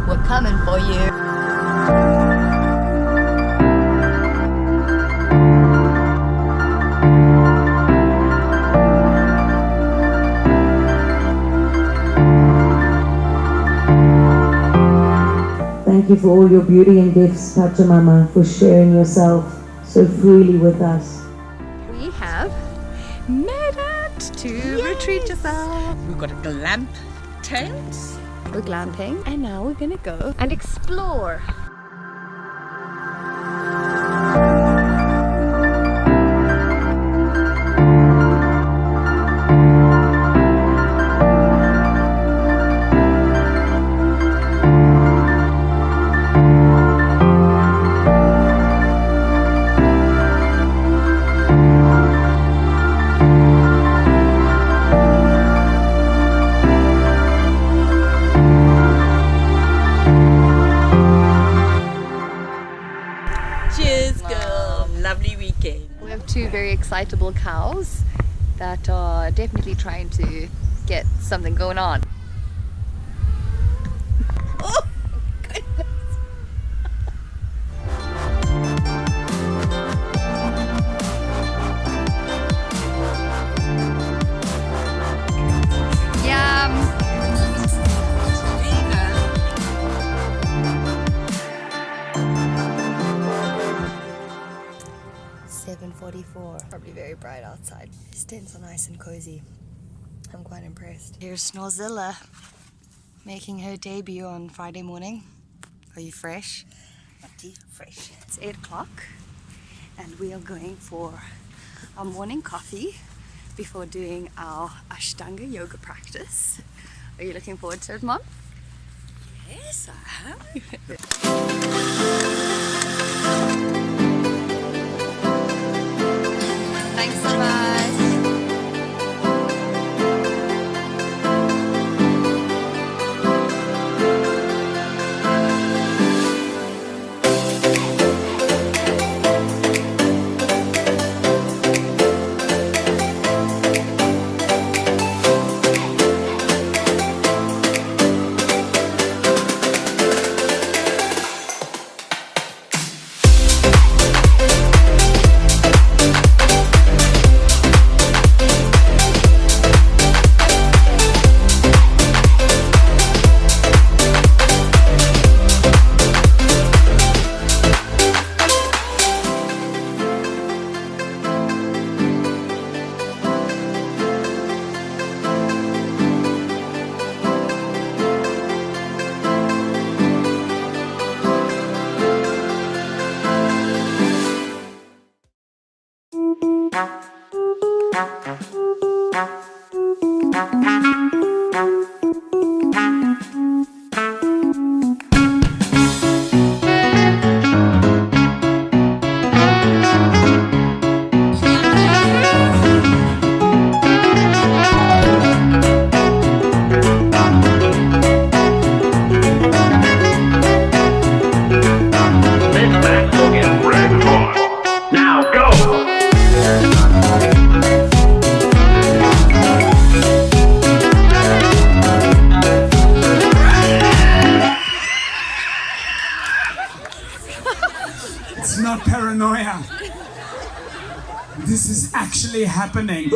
We're coming for you. Thank you for all your beauty and gifts, Pachamama, for sharing yourself so freely with us. We have made it to retreat yourself. We've got a glamp tent. We're glamping and now we're gonna go and explore. Lovely weekend. We have two very excitable cows that are definitely trying to get something going on. Oh, goodness. Yum! 7:44. Probably very bright outside. These tents are nice and cozy. I'm quite impressed. Here's Snorzilla making her debut on Friday morning. Are you fresh? Fresh. It's 8 o'clock and we are going for our morning coffee before doing our Ashtanga yoga practice. Are you looking forward to it, Mom? Yes, I am. Thanks so much. It's not paranoia. This is actually happening.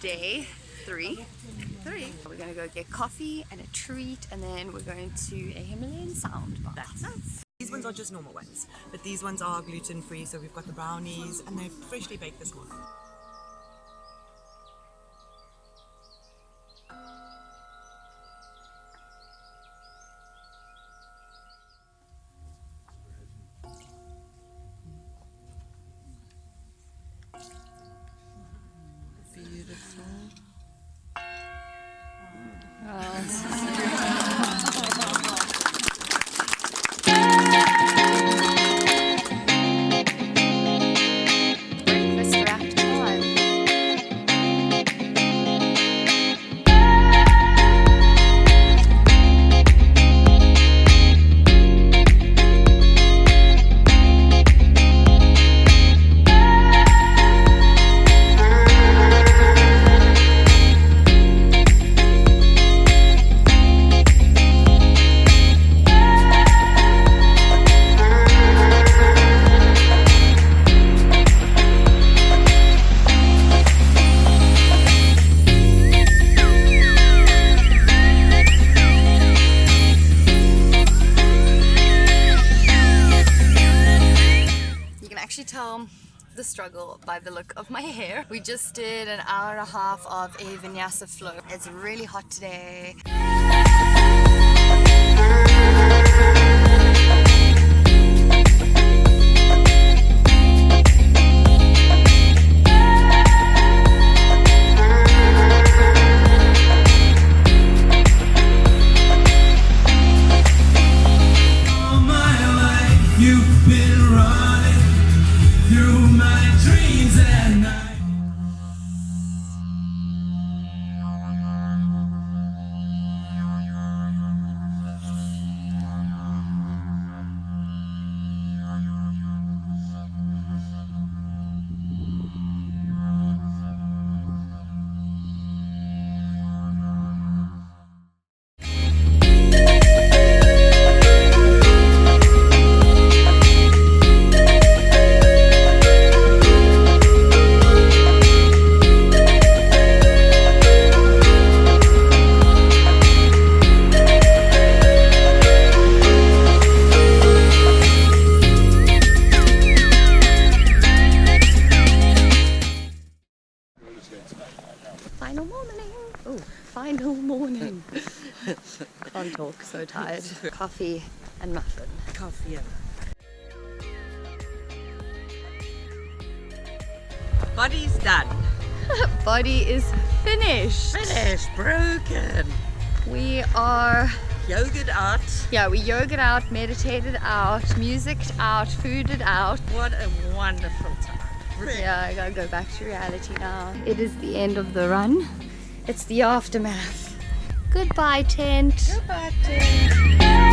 Day three. We're gonna go get coffee and a treat, and then we're going to a Himalayan sound bath. That's us. These ones are just normal ones, but these ones are gluten-free, so we've got the brownies, and they're freshly baked this morning. Beautiful. the struggle by the look of my hair. We just did an hour and a half of a vinyasa flow. It's really hot today. Final morning. Can't talk, so tired. Coffee and muffin. Coffee and body's done. Body is finished. Finished, broken. We are... Yogaed out. Yeah, we yogaed out, meditated out, musiced out, fooded out. What a wonderful time. Really. Yeah, I gotta go back to reality now. It is the end of the run. It's the aftermath. Goodbye, tent. Goodbye, tent.